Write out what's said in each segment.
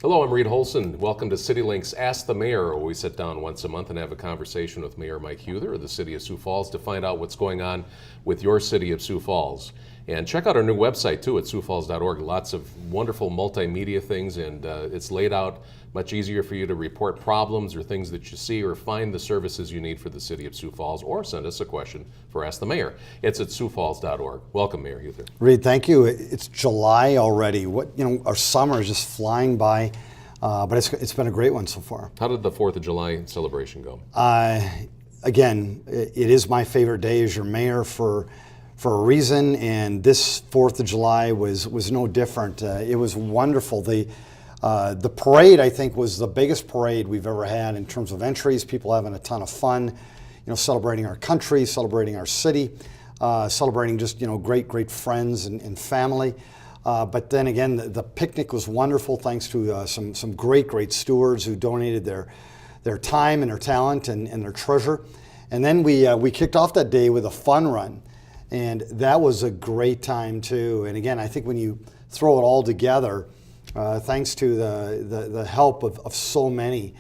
Hello, I'm Reed Holson. Welcome to CityLink's Ask the Mayor, where we sit down once a month and have a conversation with Mayor Mike Huther of the City of Sioux Falls to find out what's going on with your City of Sioux Falls. And check out our new website too at siouxfalls.org. Lots of wonderful multimedia things, and it's laid out much easier for you to report problems or things that you see or find the services you need for the City of Sioux Falls, or send us a question for Ask the Mayor. It's at siouxfalls.org. Welcome, Mayor Huther. Reed, thank you. It's July already. Our summer is just flying by, but it's been a great one so far. How did the 4th of July celebration go? Again, it is my favorite day as your mayor for a reason, and this 4th of July was no different. It was wonderful. The parade, I think, was the biggest parade we've ever had in terms of entries, people having a ton of fun, celebrating our country, celebrating our city, celebrating just, great friends and family. But then again, the picnic was wonderful thanks to some great stewards who donated their time and their talent and their treasure. And then we kicked off that day with a fun run. And that was a great time too. And again, I think when you throw it all together, thanks to the help of so many,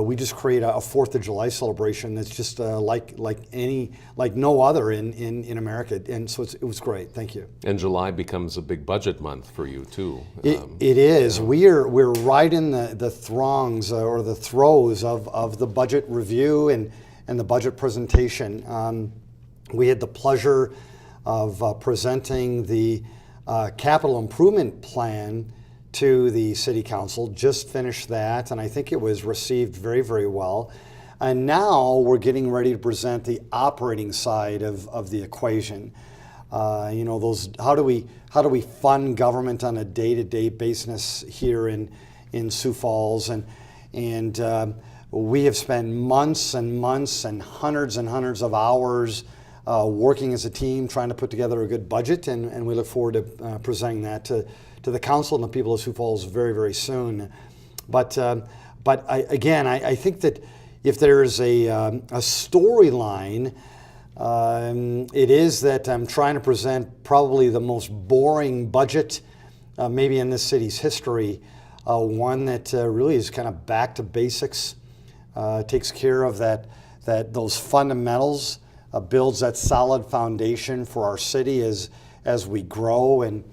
we just create a 4th of July celebration that's just like no other in America. And so it was great. Thank you. And July becomes a big budget month for you too. It is. We're right in the throngs or the throes of the budget review and the budget presentation. We had the pleasure of presenting the capital improvement plan to the City Council, just finished that, and I think it was received very well. And now we're getting ready to present the operating side of the equation. Those how do we fund government on a day-to-day basis here in Sioux Falls, and we have spent months and months and hundreds of hours working as a team trying to put together a good budget, and we look forward to presenting that to the council and the people of Sioux Falls very soon. But I think that if there's a storyline, it is that I'm trying to present probably the most boring budget maybe in this city's history, one that really is kind of back to basics, takes care of those fundamentals, builds that solid foundation for our city as we grow and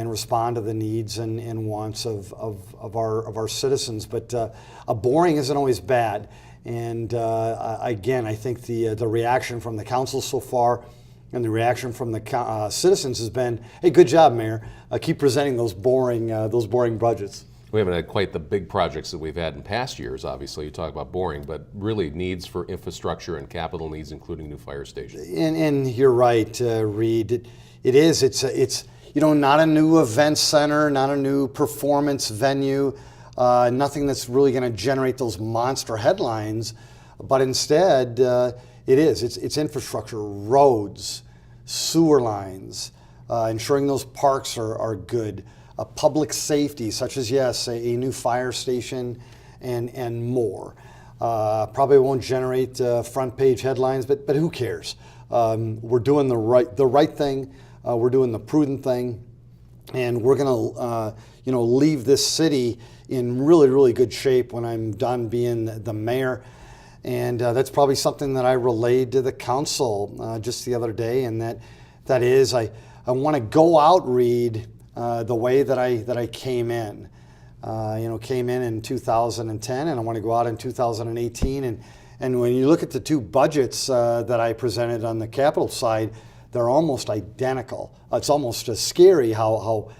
respond to the needs and wants of our citizens. But boring isn't always bad. And again, I think the reaction from the council so far and the reaction from the citizens has been, hey, good job, Mayor. Keep presenting those boring budgets. We haven't had quite the big projects that we've had in past years, obviously. You talk about boring, but really needs for infrastructure and capital needs, including new fire stations. And you're right, Reed. It's not a new event center, not a new performance venue, nothing that's really going to generate those monster headlines, but instead it's infrastructure, roads, sewer lines, ensuring those parks are good, public safety, such as, yes, a new fire station and more. Probably won't generate front page headlines, but who cares? We're doing the right thing. We're doing the prudent thing, and we're going to leave this city in really good shape when I'm done being the mayor. And that's probably something that I relayed to the council just the other day, and that is I want to go out, Reed, the way that I came in. Came in 2010, and I want to go out in 2018. And when you look at the two budgets that I presented on the capital side, they're almost identical. It's almost scary how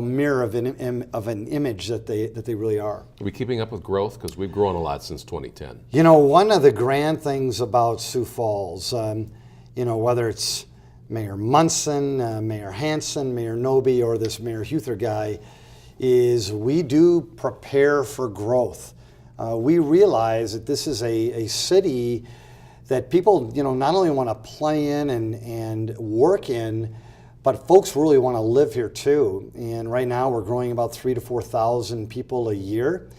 mirror of an image that they really are. Are we keeping up with growth? Because we've grown a lot since 2010. One of the grand things about Sioux Falls, whether it's Mayor Munson, Mayor Hanson, Mayor Noby, or this Mayor Huther guy, is we do prepare for growth. We realize that this is a city that people, not only want to play in and work in, but folks really want to live here too. And right now we're growing about 3,000 to 4,000 people a year,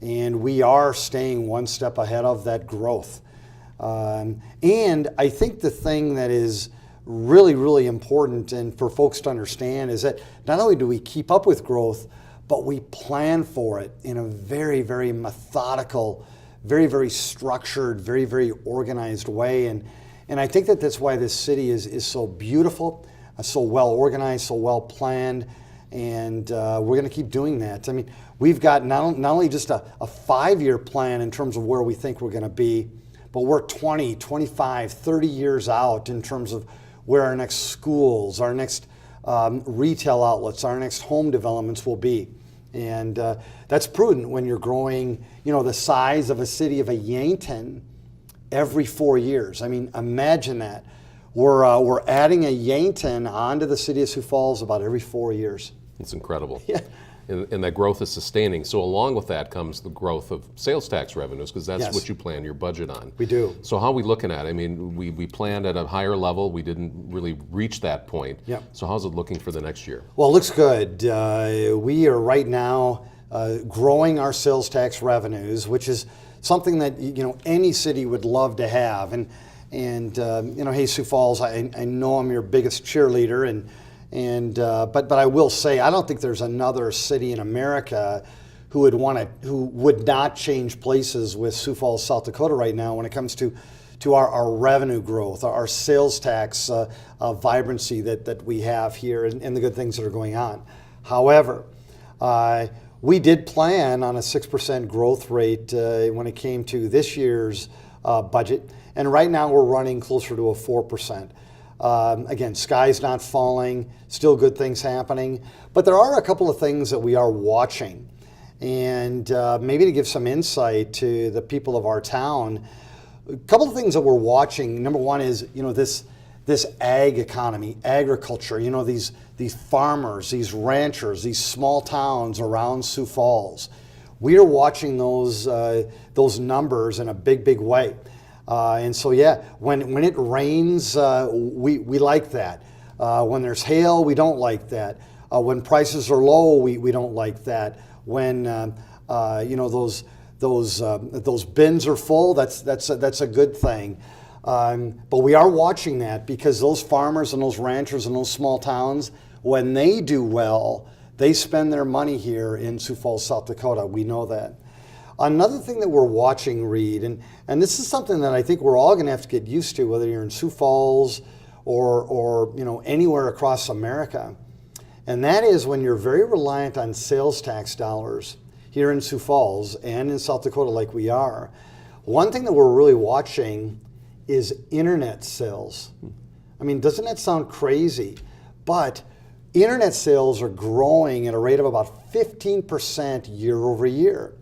and we are staying one step ahead of that growth. And I think the thing that is really important and for folks to understand is that not only do we keep up with growth, but we plan for it in a very, very methodical, very, very structured, very, very organized way. And I think that's why this city is so beautiful, so well organized, so well planned, and we're going to keep doing that. I mean, we've got not only just a 5-year plan in terms of where we think we're going to be, but we're 20, 25, 30 years out in terms of where our next schools, our next retail outlets, our next home developments will be. And that's prudent when you're growing, the size of a city of a Yankton every 4 years. I mean, imagine that. We're adding a Yankton onto the city of Sioux Falls about every 4 years. It's incredible. Yeah. And that growth is sustaining. So along with that comes the growth of sales tax revenues, because that's Yes. what you plan your budget on. We do. So how are we looking at it? I mean, we planned at a higher level. We didn't really reach that point. Yep. So how's it looking for the next year? Well, it looks good. We are right now growing our sales tax revenues, which is something that any city would love to have. And hey, Sioux Falls, I know I'm your biggest cheerleader, but I will say I don't think there's another city in America who would not change places with Sioux Falls, South Dakota right now when it comes to our revenue growth, our sales tax vibrancy that we have here, and the good things that are going on. However, we did plan on a 6% growth rate when it came to this year's budget, and right now we're running closer to a 4%. Again, sky's not falling, still good things happening, but there are a couple of things that we are watching. And maybe to give some insight to the people of our town, a couple of things that we're watching. Number one is, this ag economy, agriculture, these farmers, these ranchers, these small towns around Sioux Falls. We are watching those numbers in a big, big way. And so, yeah, when it rains, we like that. When there's hail, we don't like that. When prices are low, we don't like that. When those bins are full, that's a good thing. But we are watching that because those farmers and those ranchers and those small towns, when they do well, they spend their money here in Sioux Falls, South Dakota. We know that. Another thing that we're watching, Reed, and this is something that I think we're all going to have to get used to, whether you're in Sioux Falls or anywhere across America, and that is when you're very reliant on sales tax dollars here in Sioux Falls and in South Dakota like we are. One thing that we're really watching is internet sales. I mean, doesn't that sound crazy? But internet sales are growing at a rate of about 15% year over year.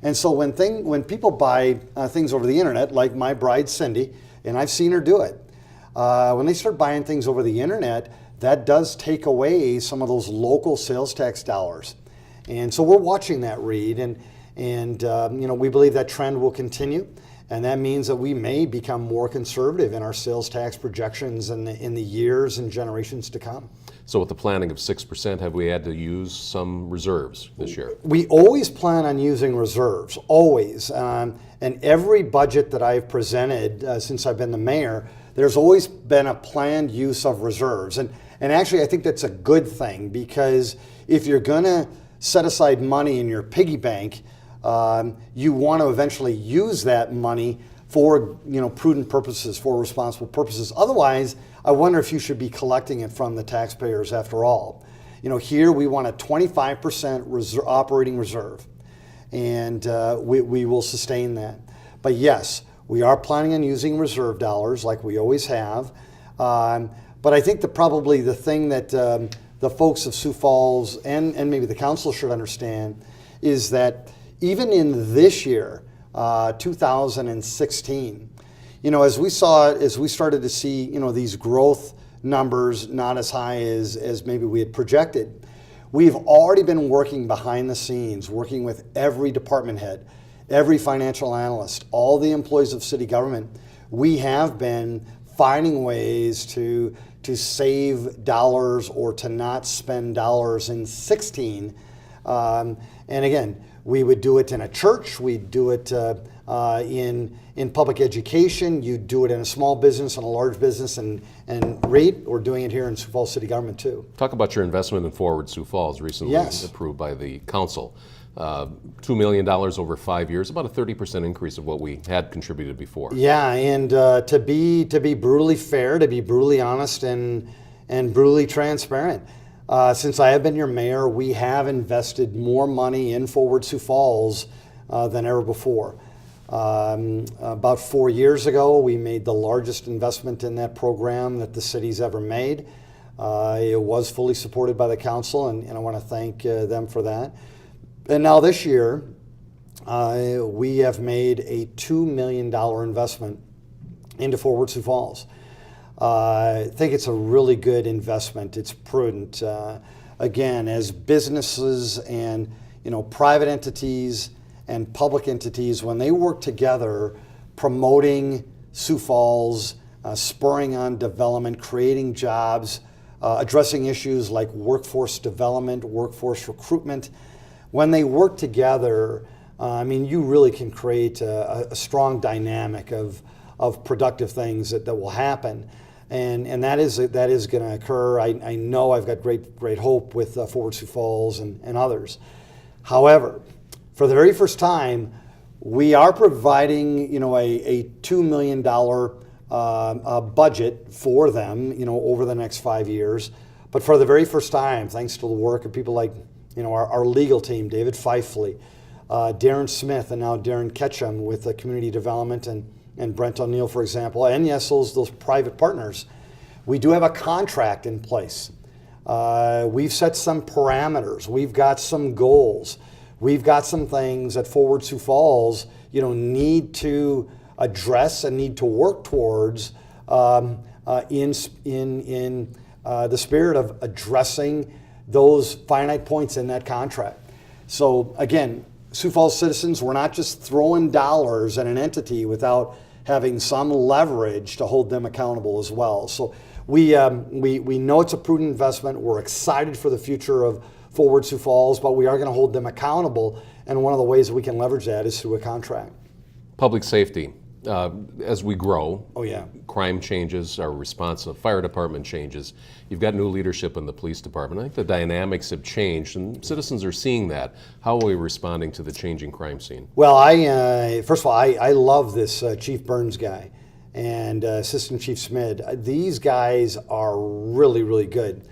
And so when people buy things over the internet, like my bride Cindy, and I've seen her do it, when they start buying things over the internet, that does take away some of those local sales tax dollars. And so we're watching that, Reed, and we believe that trend will continue, and that means that we may become more conservative in our sales tax projections in the years and generations to come. So with the planning of 6%, have we had to use some reserves this year? We always plan on using reserves, always. And every budget that I've presented since I've been the mayor, there's always been a planned use of reserves. And actually, I think that's a good thing, because if you're going to set aside money in your piggy bank, you want to eventually use that money for prudent purposes, for responsible purposes. Otherwise, I wonder if you should be collecting it from the taxpayers after all. Here we want a 25% operating reserve, and we will sustain that. But yes, we are planning on using reserve dollars like we always have. But I think probably the thing that the folks of Sioux Falls and maybe the council should understand is that even in this year, 2016, as we started to see, these growth numbers not as high as maybe we had projected, we've already been working behind the scenes, working with every department head, every financial analyst, all the employees of city government. We have been finding ways to save dollars or to not spend dollars in 16. And again, We would do it in a church. We'd do it in public education. You'd do it in a small business and a large business, and REIT. We're doing it here in Sioux Falls City government too. Talk about your investment in Forward Sioux Falls, recently Yes. approved by the council. $2 million over 5 years, about a 30% increase of what we had contributed before. Yeah, and to be brutally fair, to be brutally honest, and brutally transparent. Since I have been your mayor, we have invested more money in Forward Sioux Falls than ever before. About 4 years ago, we made the largest investment in that program that the city's ever made. It was fully supported by the council, and I want to thank them for that. And now this year, we have made a $2 million investment into Forward Sioux Falls. I think it's a really good investment. It's prudent. Again, as businesses and private entities and public entities, when they work together, promoting Sioux Falls, spurring on development, creating jobs, addressing issues like workforce development, workforce recruitment, when they work together, you really can create a strong dynamic of productive things that will happen. And that is going to occur. I know I've got great hope with Forward Sioux Falls and others. However, for the very first time, we are providing a $2 million budget for them over the next 5 years. But for the very first time, thanks to the work of people like our legal team, David Fifley, Darren Smith, and now Darren Ketchum with community development, and Brent O'Neill, for example, and yes, those private partners. We do have a contract in place. We've set some parameters. We've got some goals. We've got some things that Forward Sioux Falls, need to address and need to work towards in the spirit of addressing those finite points in that contract. So again, Sioux Falls citizens, we're not just throwing dollars at an entity without having some leverage to hold them accountable as well. So we know it's a prudent investment. We're excited for the future of Forward Sioux Falls, but we are going to hold them accountable. And one of the ways that we can leverage that is through a contract. Public safety. As we grow, crime changes, our response to the fire department changes. You've got new leadership in the police department. I think the dynamics have changed, and citizens are seeing that. How are we responding to the changing crime scene? Well, first of all, I love this Chief Burns guy and Assistant Chief Smid. These guys are really, really good.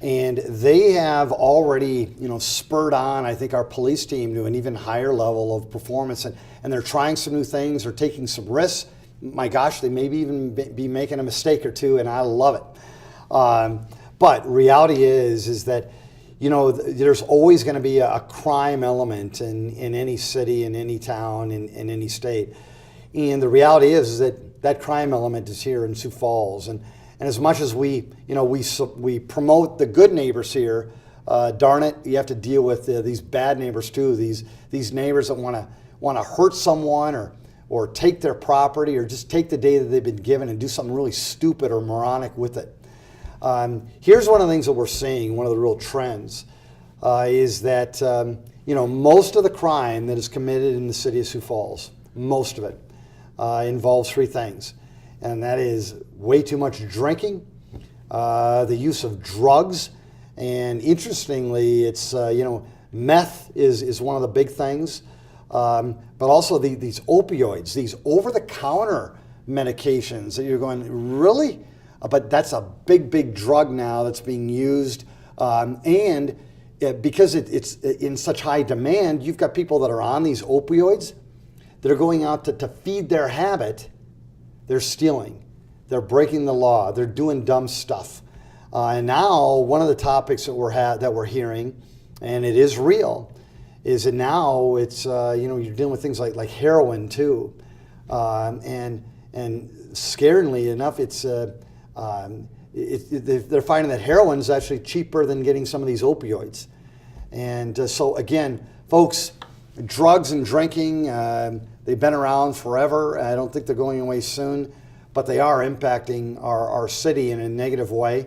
And they have already, spurred on, I think, our police team to an even higher level of performance. And they're trying some new things. They're taking some risks. My gosh, they maybe even be making a mistake or two, and I love it. But reality is that, there's always going to be a crime element in any city, in any town, in any state. And the reality is that crime element is here in Sioux Falls. And as much as we promote the good neighbors here, darn it, you have to deal with these bad neighbors too. These neighbors that want to hurt someone or take their property or just take the data that they've been given and do something really stupid or moronic with it. Here's one of the things that we're seeing. One of the real trends is that most of the crime that is committed in the city of Sioux Falls, most of it involves three things. And that is way too much drinking, the use of drugs, and interestingly, it's meth is one of the big things, but also these opioids, these over-the-counter medications that you're going, really? But that's a big drug now that's being used, and because it's in such high demand, you've got people that are on these opioids that are going out to feed their habit. They're stealing, they're breaking the law, they're doing dumb stuff. And now one of the topics that we're hearing, and it is real, is that now it's you're dealing with things like heroin too, and scaringly enough, they're finding that heroin is actually cheaper than getting some of these opioids. And so again, folks, drugs and drinking, they've been around forever. I don't think they're going away soon, but they are impacting our city in a negative way.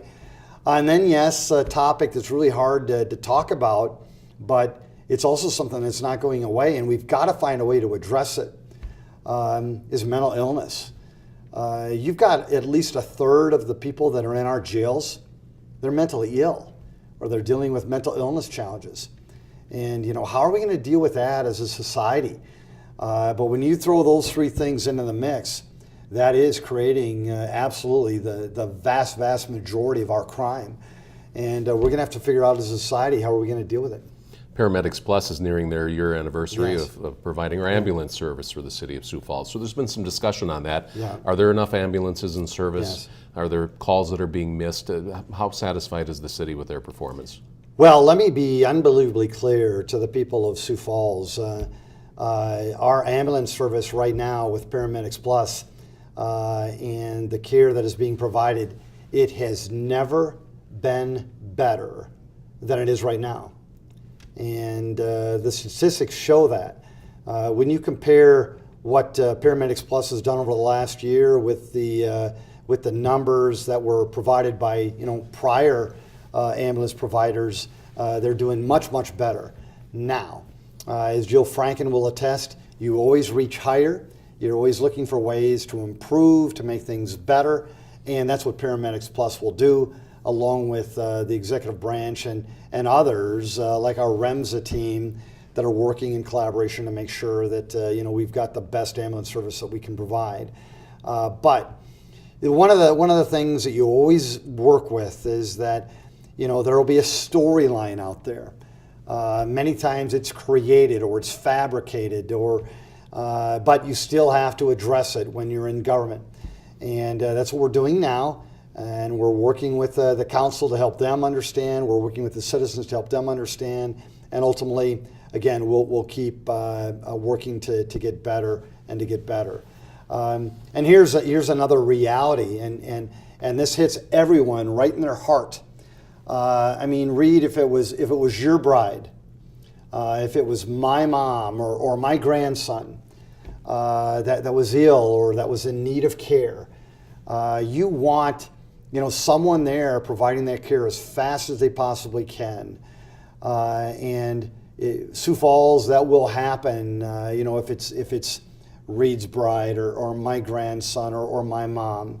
And then, yes, a topic that's really hard to talk about, but it's also something that's not going away, and we've got to find a way to address it, is mental illness. You've got at least a third of the people that are in our jails, they're mentally ill, or they're dealing with mental illness challenges. And how are we going to deal with that as a society? But when you throw those three things into the mix, that is creating absolutely the vast majority of our crime. And we're going to have to figure out as a society, how are we going to deal with it? Paramedics Plus is nearing their year anniversary Yes. of providing our ambulance service for the city of Sioux Falls. So there's been some discussion on that. Yeah. Are there enough ambulances in service? Yes. Are there calls that are being missed? How satisfied is the city with their performance? Well, let me be unbelievably clear to the people of Sioux Falls. Our ambulance service right now with Paramedics Plus and the care that is being provided, it has never been better than it is right now. And the statistics show that. When you compare what Paramedics Plus has done over the last year with the numbers that were provided by prior ambulance providers, they're doing much better now. As Jill Franken will attest, you always reach higher. You're always looking for ways to improve, to make things better, and that's what Paramedics Plus will do, along with the executive branch and others like our REMSA team that are working in collaboration to make sure that we've got the best ambulance service that we can provide. But one of the things that you always work with is that there will be a storyline out there. Many times it's created or it's fabricated, but you still have to address it when you're in government, and that's what we're doing now. And we're working with the council to help them understand. We're working with the citizens to help them understand. And ultimately, again, we'll keep working to get better and to get better. And here's another reality, and this hits everyone right in their heart. Reed, if it was your bride, if it was my mom or my grandson that was ill or that was in need of care, you want someone there providing that care as fast as they possibly can. Sioux Falls, that will happen, if it's Reed's bride or my grandson or my mom.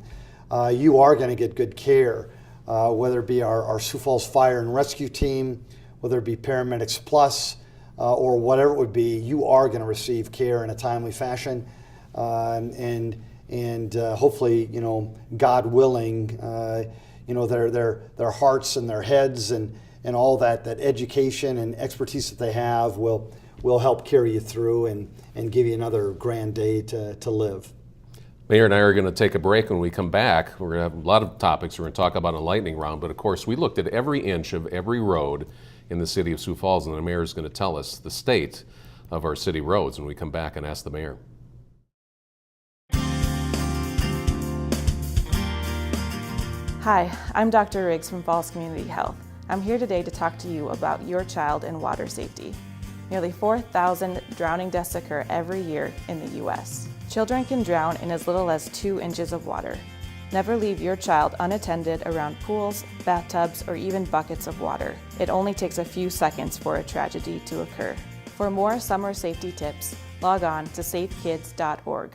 You are going to get good care, whether it be our Sioux Falls Fire and Rescue Team, whether it be Paramedics Plus, or whatever it would be, you are going to receive care in a timely fashion. And hopefully, God willing, their hearts and their heads and all that education and expertise that they have will help carry you through and give you another grand day to live. Mayor and I are going to take a break. When we come back, we're going to have a lot of topics we're going to talk about in a lightning round, but of course we looked at every inch of every road in the city of Sioux Falls, and the mayor is going to tell us the state of our city roads when we come back and ask the mayor. Hi, I'm Dr. Riggs from Falls Community Health. I'm here today to talk to you about your child and water safety. Nearly 4,000 drowning deaths occur every year in the U.S. Children can drown in as little as 2 inches of water. Never leave your child unattended around pools, bathtubs, or even buckets of water. It only takes a few seconds for a tragedy to occur. For more summer safety tips, log on to safekids.org.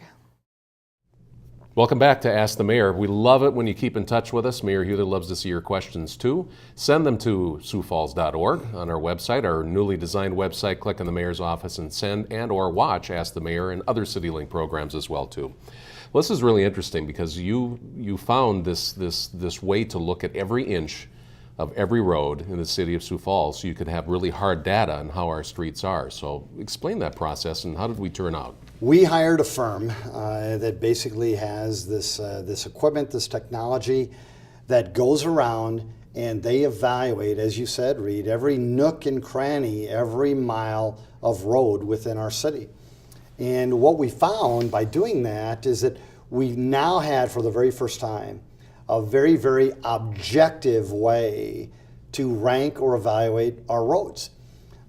Welcome back to Ask the Mayor. We love it when you keep in touch with us. Mayor Huther loves to see your questions too. Send them to siouxfalls.org on our website, our newly designed website. Click on the mayor's office and send and or watch Ask the Mayor and other CityLink programs as well too. Well, this is really interesting because you found this way to look at every inch of every road in the city of Sioux Falls so you could have really hard data on how our streets are. So explain that process and how did we turn out? We hired a firm that basically has this equipment, this technology that goes around and they evaluate, as you said, Reed, every nook and cranny, every mile of road within our city. And what we found by doing that is that we now had, for the very first time, a very, very objective way to rank or evaluate our roads.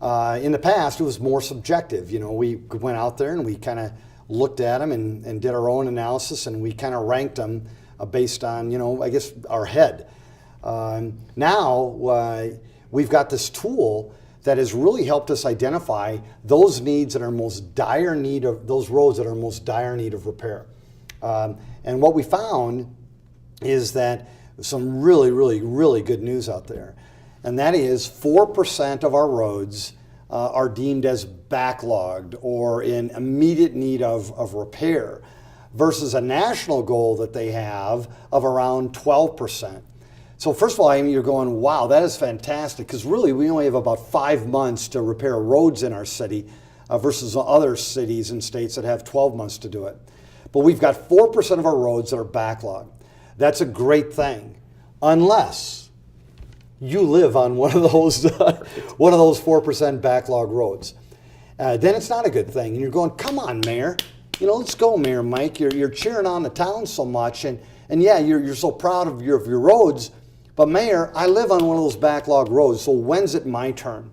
In the past, it was more subjective. We went out there and we kind of looked at them and did our own analysis, and we kind of ranked them based on, I guess, our head. Now, we've got this tool that has really helped us identify those needs that are most dire need of, those roads that are most dire need of repair. And what we found is that some really, really, really good news out there. And that is 4% of our roads are deemed as backlogged or in immediate need of repair, versus a national goal that they have of around 12%. So first of all, I mean, you're going, wow, that is fantastic, because really we only have about 5 months to repair roads in our city versus other cities and states that have 12 months to do it. But we've got 4% of our roads that are backlogged. That's a great thing, unless you live on one of those 4% backlog roads. Then it's not a good thing. And you're going, come on, Mayor. Let's go, Mayor Mike. You're cheering on the town so much, and yeah, you're so proud of your roads. But Mayor, I live on one of those backlog roads, so when's it my turn?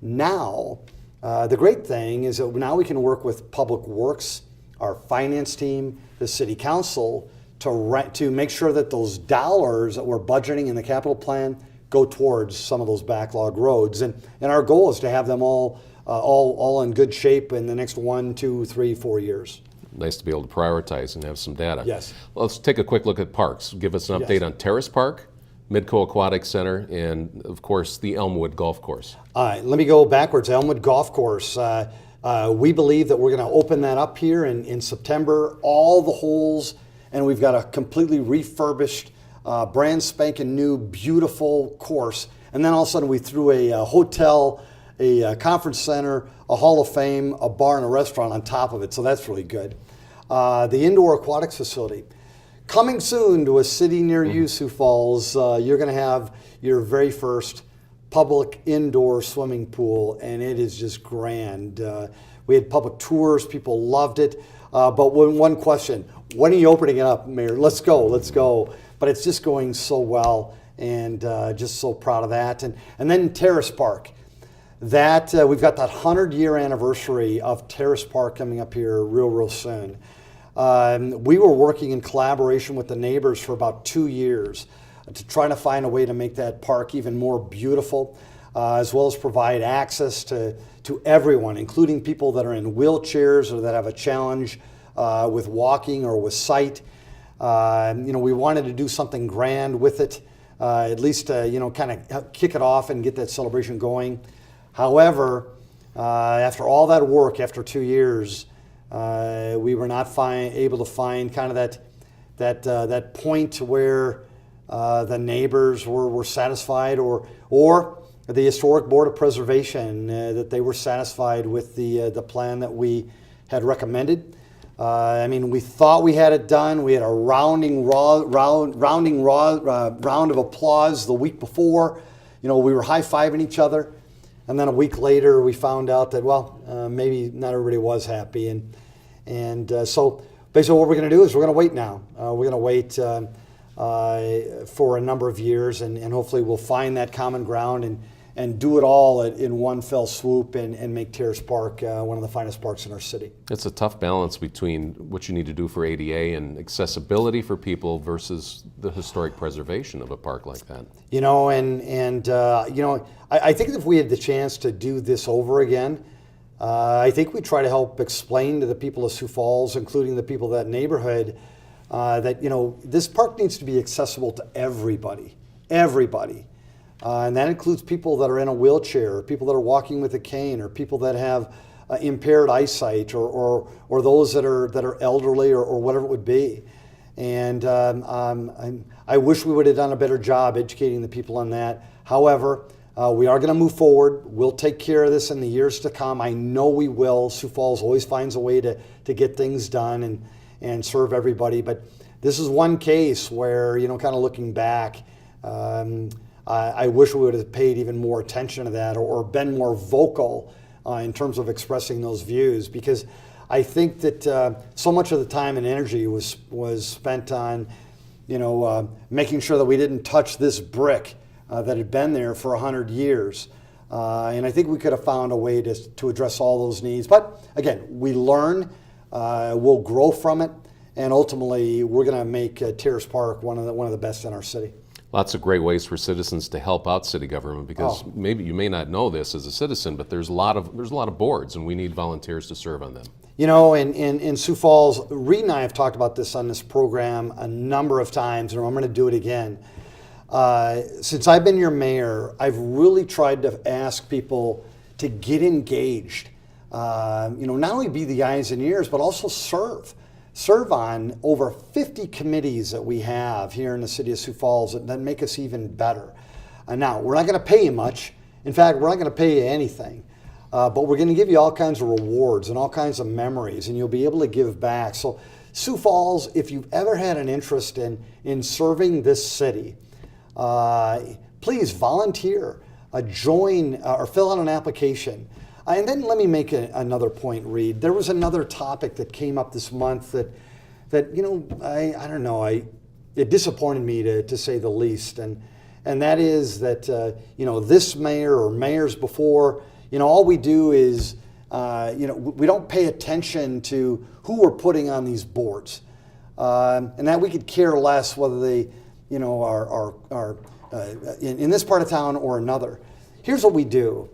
Now, the great thing is that now we can work with Public Works, our finance team, the City Council, to make sure that those dollars that we're budgeting in the capital plan go towards some of those backlog roads. And our goal is to have them all in good shape in the next 1, 2, 3, 4 years. Nice to be able to prioritize and have some data. Yes. Well, let's take a quick look at parks. Give us an update on Terrace Park, Midco Aquatic Center, and of course the Elmwood Golf Course. All right, let me go backwards. Elmwood Golf Course. We believe that we're going to open that up here in September. All the holes, and we've got a completely refurbished, brand spanking new, beautiful course. And then all of a sudden we threw a hotel, a conference center, a Hall of Fame, a bar, and a restaurant on top of it. So that's really good. The indoor aquatics facility. Coming soon to a city near you, Sioux Falls, you're going to have your very first public indoor swimming pool, and it is just grand. We had public tours, people loved it. But one question, when are you opening it up, Mayor? Let's go. But it's just going so well, and just so proud of that. And then Terrace Park. That we've got that 100-year anniversary of Terrace Park coming up here real soon. We were working in collaboration with the neighbors for about 2 years to try to find a way to make that park even more beautiful, as well as provide access to everyone, including people that are in wheelchairs or that have a challenge with walking or with sight. We wanted to do something grand with it, at least kind of kick it off and get that celebration going. However, after all that work, after 2 years, we were not able to find kind of that point where the neighbors were satisfied, or the Historic Board of Preservation that they were satisfied with the plan that we had recommended. We thought we had it done. We had a round of applause the week before. We were high-fiving each other. And then a week later, we found out that, maybe not everybody was happy. And so basically what we're going to do is we're going to wait now. We're going to wait for a number of years, and hopefully we'll find that common ground and do it all in one fell swoop and make Terrace Park one of the finest parks in our city. It's a tough balance between what you need to do for ADA and accessibility for people versus the historic preservation of a park like that. I think if we had the chance to do this over again, I think we try to help explain to the people of Sioux Falls, including the people of that neighborhood, that this park needs to be accessible to everybody. And that includes people that are in a wheelchair, or people that are walking with a cane, or people that have impaired eyesight, or those that are elderly, or whatever it would be. And I wish we would have done a better job educating the people on that. However, we are going to move forward. We'll take care of this in the years to come. I know we will. Sioux Falls always finds a way to get things done and serve everybody. But this is one case where, kind of looking back, I wish we would have paid even more attention to that, or been more vocal in terms of expressing those views, because I think that so much of the time and energy was spent on, making sure that we didn't touch this brick that had been there for 100 years. And I think we could have found a way to address all those needs. But again, we learn, we'll grow from it, and ultimately we're going to make Terrace Park one of the best in our city. Lots of great ways for citizens to help out city government, because maybe you may not know this as a citizen, but there's a lot of boards, and we need volunteers to serve on them. You know, in Sioux Falls, Reed and I have talked about this on this program a number of times, and I'm going to do it again. Since I've been your mayor, I've really tried to ask people to get engaged. Not only be the eyes and ears, but also serve on over 50 committees that we have here in the city of Sioux Falls that make us even better. Now, we're not going to pay you much. In fact, we're not going to pay you anything. But we're going to give you all kinds of rewards and all kinds of memories, and you'll be able to give back. So Sioux Falls, if you've ever had an interest in serving this city, please volunteer, join, or fill out an application. And then let me make another point, Reed. There was another topic that came up this month that I don't know, it disappointed me to say the least. And that is that, this mayor or mayors before, all we do is, we don't pay attention to who we're putting on these boards. And that we could care less whether they, are in this part of town or another. Here's what we do.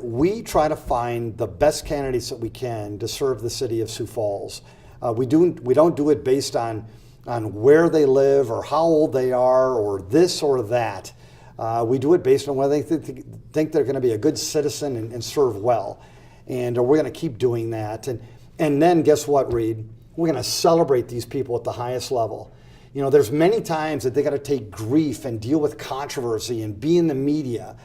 We try to find the best candidates that we can to serve the city of Sioux Falls. We don't do it based on where they live or how old they are or this or that. We do it based on whether they think they're going to be a good citizen and serve well. And we're going to keep doing that. And then guess what, Reed? We're going to celebrate these people at the highest level. There's many times that they got to take grief and deal with controversy and be in the media.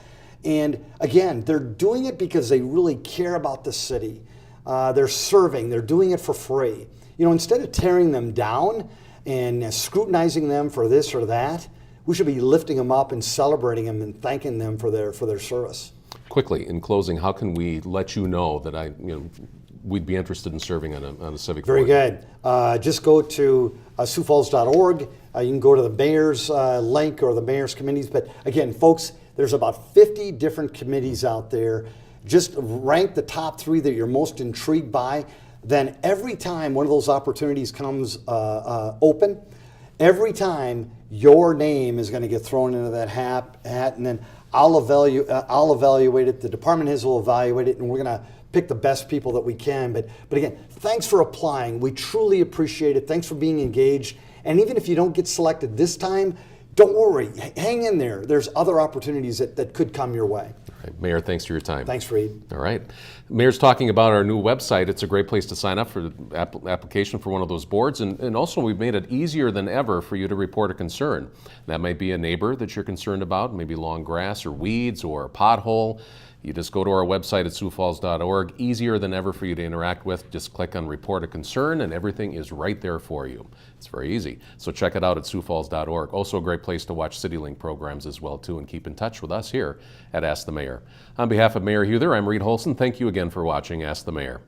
And again, they're doing it because they really care about the city. They're serving, they're doing it for free. Instead of tearing them down and scrutinizing them for this or that, we should be lifting them up and celebrating them and thanking them for their service. Quickly, in closing, how can we let you know that we'd be interested in serving on a civic board? Very good. Just go to siouxfalls.org. You can go to the mayor's link or the mayor's committees. But again, folks, there's about 50 different committees out there. Just rank the top 3 that you're most intrigued by. Then every time one of those opportunities comes open, every time your name is going to get thrown into that hat, and then I'll evaluate it. The department heads will evaluate it, and we're going to pick the best people that we can. But again, thanks for applying. We truly appreciate it. Thanks for being engaged. And even if you don't get selected this time, don't worry, hang in there. There's other opportunities that could come your way. All right. Mayor, thanks for your time. Thanks, Reed. All right. Mayor's talking about our new website. It's a great place to sign up for the application for one of those boards. And also, we've made it easier than ever for you to report a concern. That might be a neighbor that you're concerned about, maybe long grass or weeds or a pothole. You just go to our website at siouxfalls.org. Easier than ever for you to interact with. Just click on Report a Concern, and everything is right there for you. It's very easy. So check it out at siouxfalls.org. Also a great place to watch CityLink programs as well, too, and keep in touch with us here at Ask the Mayor. On behalf of Mayor Huther, I'm Reed Holson. Thank you again for watching Ask the Mayor.